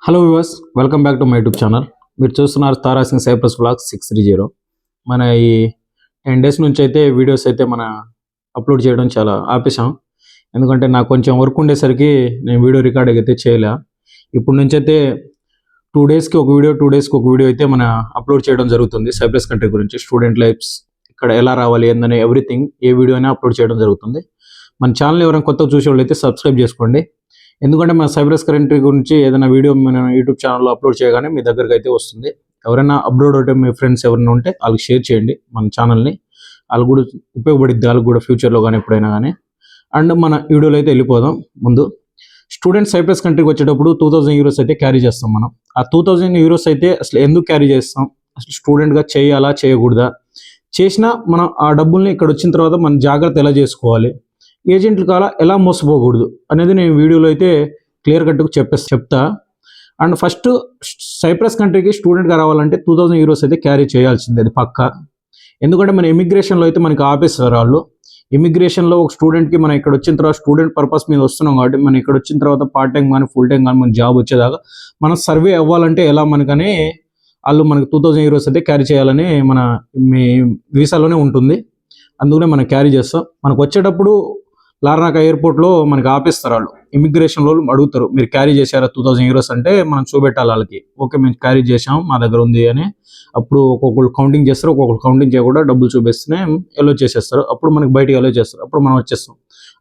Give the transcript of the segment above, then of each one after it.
Hello viewers, welcome back to my YouTube channel. మీరు చూస్తున్నారు తారా Singh cypress vlogs 630. మన ఈ 10 days నుంచి అయితే వీడియోస్ అయితే అప్లోడ్ చేయడం చాలా ఆపేసాం. ఎందుకంటే నాకు కొంచెం వర్క్ ఉండేసరికి నేను వీడియో రికార్డ్ అయితే చేయలే. ఇప్పుడు నుంచి అయితే 2 daysకి ఒక వీడియో 2 daysకి ఒక వీడియో అయితే అప్లోడ్ చేయడం జరుగుతుంది. సైప్రస్ కంట్రీ గురించి, స్టూడెంట్ లైఫ్స్, ఇక్కడ ఎలా రావాలి ఏందని ఎవ్రీథింగ్, ఏ వీడియో అయినా అప్లోడ్ చేయడం జరుగుతుంది. మన ఛానల్ ఎవరైనా కొత్తగా చూసే వాళ్ళు అయితే సబ్స్క్రైబ్ చేసుకోండి. ఎందుకంటే మన సైప్రస్ కంట్రీ గురించి ఏదైనా వీడియో మన యూట్యూబ్ ఛానల్లో అప్లోడ్ చేయగానే మీ దగ్గరికి అయితే వస్తుంది. ఎవరైనా అప్లోడ్ అయితే మీ ఫ్రెండ్స్ ఎవరైనా ఉంటే వాళ్ళకి షేర్ చేయండి మన ఛానల్ని. వాళ్ళకి కూడా ఉపయోగపడిద్ది, వాళ్ళకి కూడా ఫ్యూచర్లో కానీ ఎప్పుడైనా కానీ. అండ్ మన వీడియోలో అయితే వెళ్ళిపోదాం. ముందు స్టూడెంట్ సైప్రస్ కంట్రీకి వచ్చేటప్పుడు 2000 euros అయితే క్యారీ చేస్తాం మనం. ఆ 2000 euros అయితే అసలు ఎందుకు క్యారీ చేస్తాం, అసలు స్టూడెంట్గా చేయాలా చేయకూడదా, చేసినా మనం ఆ డబ్బుల్ని ఇక్కడ వచ్చిన తర్వాత మన జాగ్రత్త ఎలా చేసుకోవాలి, ఏజెంట్లు కాలా ఎలా మోసపోకూడదు అనేది నేను వీడియోలో అయితే క్లియర్ కట్గా చెప్తా. అండ్ ఫస్ట్ సైప్రస్ కంట్రీకి స్టూడెంట్గా రావాలంటే 2000 euros అయితే క్యారీ చేయాల్సిందే, అది పక్కా. ఎందుకంటే మన ఇమిగ్రేషన్లో అయితే మనకి ఆపేస్తారు వాళ్ళు. ఇమిగ్రేషన్లో ఒక స్టూడెంట్కి మనం ఇక్కడ వచ్చిన తర్వాత స్టూడెంట్ పర్పస్ మీద వస్తున్నాం కాబట్టి మనం ఇక్కడ వచ్చిన తర్వాత పార్ట్ టైం కానీ ఫుల్ టైం కానీ మన జాబ్ వచ్చేదాకా మనం సర్వే అవ్వాలంటే ఎలా మనకని వాళ్ళు మనకి 2000 euros అయితే క్యారీ చేయాలని మీ వీసాలోనే ఉంటుంది. అందుకనే మనం క్యారీ చేస్తాం. మనకు వచ్చేటప్పుడు లార్నాకా ఎయిర్పోర్ట్లో మనకి ఆపేస్తారు వాళ్ళు. ఇమిగ్రేషన్లో అడుగుతారు, మీరు క్యారీ చేశారా 2000 euros అంటే మనం చూపెట్టాలి వాళ్ళకి. ఓకే, మేము క్యారీ చేసాం, మా దగ్గర ఉంది అని. అప్పుడు ఒక్కొక్కరు కౌంటింగ్ చేస్తారు, ఒక్కొక్కరు కౌంటింగ్ చేయకుండా డబ్బులు చూపిస్తేనే ఎలో చేసేస్తారు. అప్పుడు మనకి బయటికి ఎలో చేస్తారు. అప్పుడు మనం వచ్చేస్తాం.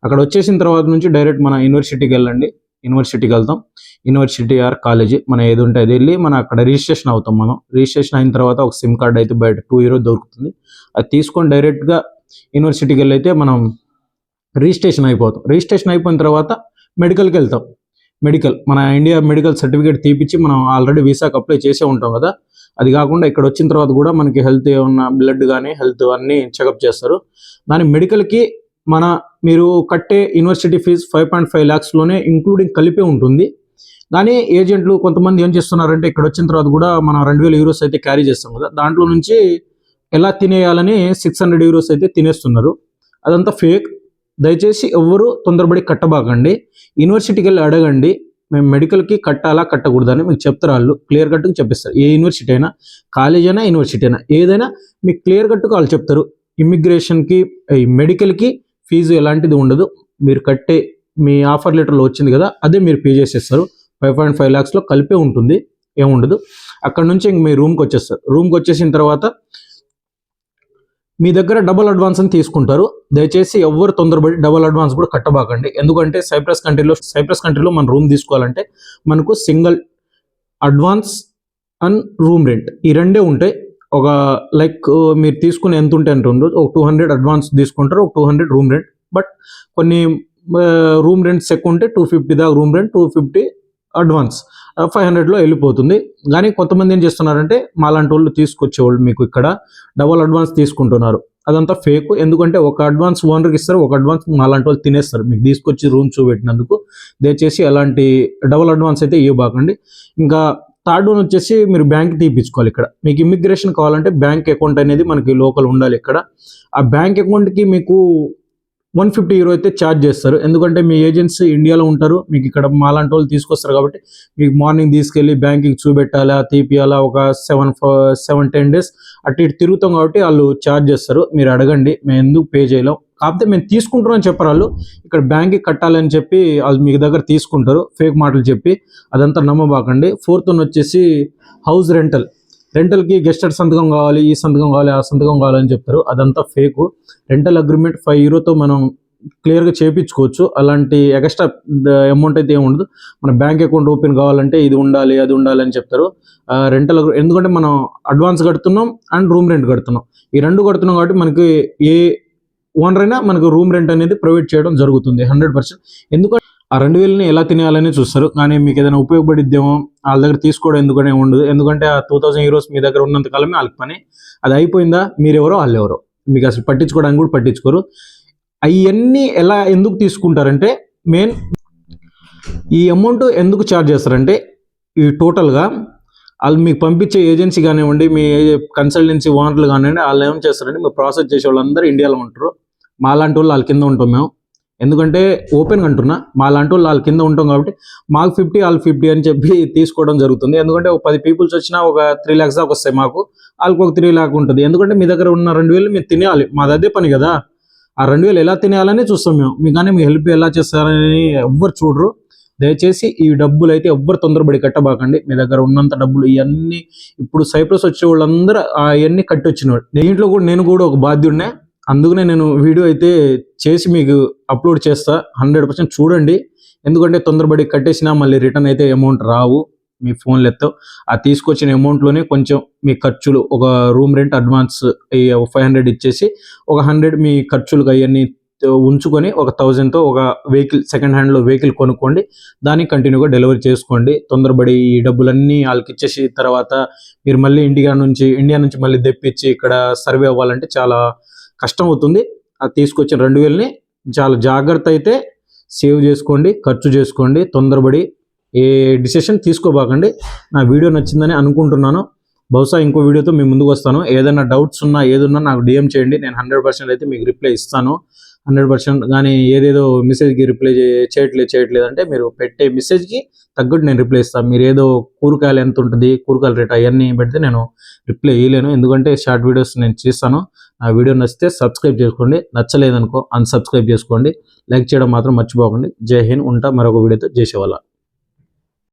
అక్కడ వచ్చేసిన తర్వాత నుంచి డైరెక్ట్ మన యూనివర్సిటీకి వెళ్ళండి. యూనివర్సిటీకి వెళ్తాం. యూనివర్సిటీ ఆర్ కాలేజీ మన ఏది ఉంటే అది వెళ్ళి అక్కడ రిజిస్ట్రేషన్ అవుతాం. మనం రిజిస్ట్రేషన్ అయిన తర్వాత ఒక సిమ్ కార్డ్ అయితే బయట 2 euros దొరుకుతుంది. అది తీసుకొని డైరెక్ట్గా యూనివర్సిటీకి వెళ్ళి అయితే మనం రిజిస్ట్రేషన్ అయిపోతాం. రిజిస్ట్రేషన్ అయిపోయిన తర్వాత మెడికల్కి వెళ్తాం. మన ఇండియా మెడికల్ సర్టిఫికేట్ తీపిచ్చి మనం ఆల్రెడీ వీసాకి అప్లై చేసే ఉంటాం కదా. అది కాకుండా ఇక్కడ వచ్చిన తర్వాత కూడా మనకి హెల్త్ ఏమన్నా బ్లడ్ కానీ హెల్త్ అన్నీ చెకప్ చేస్తారు. దాని మెడికల్కి మీరు కట్టే యూనివర్సిటీ ఫీజు 5.5 lakhsలోనే ఇంక్లూడింగ్ కలిపే ఉంటుంది. కానీ ఏజెంట్లు కొంతమంది ఏం చేస్తున్నారంటే ఇక్కడ వచ్చిన తర్వాత కూడా మనం 2000 euros అయితే క్యారీ చేస్తాం కదా, దాంట్లో నుంచి ఎలా తినేయాలని 600 euros అయితే తినేస్తున్నారు. అదంతా ఫేక్. దయచేసి ఎవ్వరూ తొందరపడి కట్టబాకండి. యూనివర్సిటీకి వెళ్ళి అడగండి, మేము మెడికల్కి కట్టాలా కట్టకూడదని మీకు చెప్తారు. వాళ్ళు క్లియర్ కట్గా చెప్పిస్తారు. ఏ యూనివర్సిటీ అయినా, కాలేజ్ అయినా, యూనివర్సిటీ అయినా, ఏదైనా మీకు క్లియర్ కట్గా వాళ్ళు చెప్తారు. ఇమిగ్రేషన్కి, మెడికల్కి ఫీజు ఎలాంటిది ఉండదు. మీరు కట్టే మీ ఆఫర్ లెటర్లో వచ్చింది కదా, అదే మీరు పే చేసేస్తారు. 5.5 lakhsలో కలిపే ఉంటుంది, ఏముండదు. అక్కడ నుంచి ఇంక మీ రూమ్కి వచ్చేస్తారు. రూమ్కి వచ్చేసిన తర్వాత మీ దగ్గర డబుల్ అడ్వాన్స్ అని తీసుకుంటారు. దయచేసి ఎవ్వరు తొందరపడి డబుల్ అడ్వాన్స్ కూడా కట్టబాకండి. ఎందుకంటే సైప్రస్ కంట్రీలో మన రూమ్ తీసుకోవాలంటే మనకు single advance and room rent ఈ రెండే ఉంటాయి. ఒక మీరు తీసుకుని ఎంత ఉంటే ఎంత ఉండదు. ఒక 200 అడ్వాన్స్ తీసుకుంటారు, ఒక 200 రూమ్ రెంట్. బట్ కొన్ని రూమ్ రెంట్స్ ఎక్కువ ఉంటే 250 దాకా రూమ్ రెంట్, 250 అడ్వాన్స్, 500లో వెళ్ళిపోతుంది. కానీ కొంతమంది ఏం చేస్తున్నారంటే మాలాంటి వాళ్ళు తీసుకొచ్చేవాళ్ళు మీకు ఇక్కడ డబుల్ అడ్వాన్స్ తీసుకుంటున్నారు. అదంతా ఫేక్. ఎందుకంటే ఒక అడ్వాన్స్ ఓనర్కి ఇస్తారు, ఒక అడ్వాన్స్ మాలాంటి వాళ్ళు తినేస్తారు మీకు తీసుకొచ్చి రూమ్ చూపెట్టినందుకు. దయచేసి అలాంటి డబుల్ అడ్వాన్స్ అయితే ఇవ్వబాకండి. ఇంకా థర్డ్ వన్ వచ్చేసి మీరు బ్యాంక్ తీపించుకోవాలి. ఇక్కడ మీకు ఇమిగ్రేషన్ కావాలంటే బ్యాంక్ అకౌంట్ అనేది మనకి లోకల్ ఉండాలి. ఇక్కడ ఆ బ్యాంక్ అకౌంట్కి మీకు 150 euro అయితే ఛార్జ్ చేస్తారు. ఎందుకంటే మీ ఏజెంట్స్ ఇండియాలో ఉంటారు, మీకు ఇక్కడ మాలాంటి వాళ్ళు తీసుకొస్తారు కాబట్టి మీకు మార్నింగ్ తీసుకెళ్ళి బ్యాంక్కి చూపెట్టాలా, తీపియాలా, ఒక 7-10 days అటు ఇటు తిరుగుతాం కాబట్టి వాళ్ళు ఛార్జ్ చేస్తారు. మీరు అడగండి, మేము ఎందుకు పే చేయలేం. కాకపోతే మేము తీసుకుంటున్నాం అని చెప్పారు వాళ్ళు. ఇక్కడ బ్యాంక్కి కట్టాలని చెప్పి వాళ్ళు మీ దగ్గర తీసుకుంటారు, ఫేక్ మాటలు చెప్పి. అదంతా నమ్మబాకండి. ఫోర్త్ వన్ వచ్చేసి హౌస్ రెంటల్కి గెస్టర్ సంతకం కావాలి, ఈ సంతకం కావాలి, ఆ సంతకం కావాలని చెప్తారు. అదంతా ఫేకు. రెంటల్ అగ్రిమెంట్ 5 euroతో మనం క్లియర్గా చేయించుకోవచ్చు. అలాంటి ఎక్స్ట్రా అమౌంట్ అయితే ఏమి ఉండదు. మన బ్యాంక్ అకౌంట్ ఓపెన్ కావాలంటే ఇది ఉండాలి, అది ఉండాలి అని చెప్తారు. ఎందుకంటే మనం అడ్వాన్స్ కడుతున్నాం అండ్ రూమ్ రెంట్ కడుతున్నాం. ఈ రెండు కడుతున్నాం కాబట్టి మనకి ఏ ఓనర్ అయినా మనకు రూమ్ రెంట్ అనేది ప్రొవైడ్ చేయడం జరుగుతుంది 100%. ఎందుకంటే ఆ 2000ని ఎలా తినేయాలని చూస్తారు. కానీ మీకు ఏదైనా ఉపయోగపడిద్దేమో వాళ్ళ దగ్గర తీసుకోవడం ఎందుకనే ఉండదు. ఎందుకంటే ఆ 2000 euros మీ దగ్గర ఉన్నంత కాలమే వాళ్ళకి పని. అది అయిపోయిందా మీరెవరో వాళ్ళెవరో మీకు అసలు పట్టించుకోవడానికి కూడా పట్టించుకోరు. అవన్నీ ఎందుకు తీసుకుంటారంటే మెయిన్ ఈ అమౌంట్ ఎందుకు ఛార్జ్ చేస్తారంటే ఈ టోటల్గా వాళ్ళు మీకు పంపించే ఏజెన్సీ కానివ్వండి, మీ కన్సల్టెన్సీ ఓనర్లు కానివ్వండి, వాళ్ళు ఏం చేస్తారంటే మీరు ప్రాసెస్ చేసే వాళ్ళందరూ ఇండియాలో ఉంటారు. మాలాంటి వాళ్ళు వాళ్ళ కింద ఉంటాం మేము. ఎందుకంటే ఓపెన్గా అంటున్నా, మా లాంటి వాళ్ళ కింద ఉంటాం కాబట్టి మాకు 50 వాళ్ళు 50 అని చెప్పి తీసుకోవడం జరుగుతుంది. ఎందుకంటే ఒక 10 పీపుల్స్ వచ్చినా ఒక 3 lakhs దాకా వస్తాయి మాకు, వాళ్ళకి ఒక 3 lakh ఉంటుంది. ఎందుకంటే మీ దగ్గర ఉన్న 2,000 మీరు తినేయాలి, మాది అదే పని కదా. ఆ 2,000 ఎలా తినేయాలని చూస్తాం మేము, మీ కానీ మీ హెల్ప్ ఎలా చేస్తారని ఎవ్వరు చూడరు. దయచేసి ఈ డబ్బులు అయితే ఎవ్వరు తొందరపడి కట్టబాకండి. మీ దగ్గర ఉన్నంత డబ్బులు ఇవన్నీ ఇప్పుడు సైప్రస్ వచ్చే వాళ్ళందరూ అవన్నీ కట్టి వచ్చినాడు. దీంట్లో కూడా నేను కూడా ఒక బాధ్యుడినే. అందుకనే నేను వీడియో అయితే చేసి మీకు అప్లోడ్ చేస్తా. 100% చూడండి. ఎందుకంటే తొందరపడి కట్టేసినా మళ్ళీ రిటర్న్ అయితే అమౌంట్ రావు మీ ఫోన్లు ఎత్తో. ఆ తీసుకొచ్చిన అమౌంట్లోనే కొంచెం మీ ఖర్చులు, ఒక రూమ్ రెంట్ అడ్వాన్స్ 500 ఇచ్చేసి ఒక 100 మీ ఖర్చులకు అవన్నీ ఉంచుకొని ఒక 1000తో ఒక వెహికల్, సెకండ్ హ్యాండ్లో వెహికల్ కొనుక్కోండి. దాన్ని కంటిన్యూగా డెలివరీ చేసుకోండి. తొందరపడి ఈ డబ్బులన్నీ వాళ్ళకి ఇచ్చేసి తర్వాత మీరు మళ్ళీ ఇండియా నుంచి మళ్ళీ తెప్పించి ఇక్కడ సర్వే అవ్వాలంటే చాలా కష్టం అవుతుంది. అది తీసుకొచ్చిన 2,000ని చాలా జాగ్రత్త అయితే సేవ్ చేసుకోండి, ఖర్చు చేసుకోండి. తొందరపడి ఏ డిసిషన్ తీసుకోబాకండి. నా వీడియో నచ్చిందని అనుకుంటున్నాను. బహుశా ఇంకో వీడియోతో మీ ముందుకు వస్తాను. ఏదైనా డౌట్స్ ఉన్నా ఏదున్నా నాకు DM చేయండి. నేను 100% అయితే మీకు రిప్లై ఇస్తాను. 100%. కానీ ఏదేదో మెసేజ్కి రిప్లై చేయట్లేదు అంటే మీరు పెట్టే మెసేజ్కి తగ్గట్టు నేను రిప్లై ఇస్తాను. మీరు ఏదో కూరగాయలు ఎంత ఉంటుంది, కూరగాయల రేట్ అవన్నీ పెడితే నేను రిప్లై ఇవ్వలేను. ఎందుకంటే షార్ట్ వీడియోస్ నేను చేస్తాను. ఆ వీడియో నచ్చితే సబ్స్క్రైబ్ చేసుకోండి, నచ్చలేదనుకో అన్సబ్స్క్రైబ్ చేసుకోండి. లైక్ చేయడం మాత్రం మర్చిపోకండి. జై హింద్. ఉంటా మరొక వీడియోతో. జై శివాలా.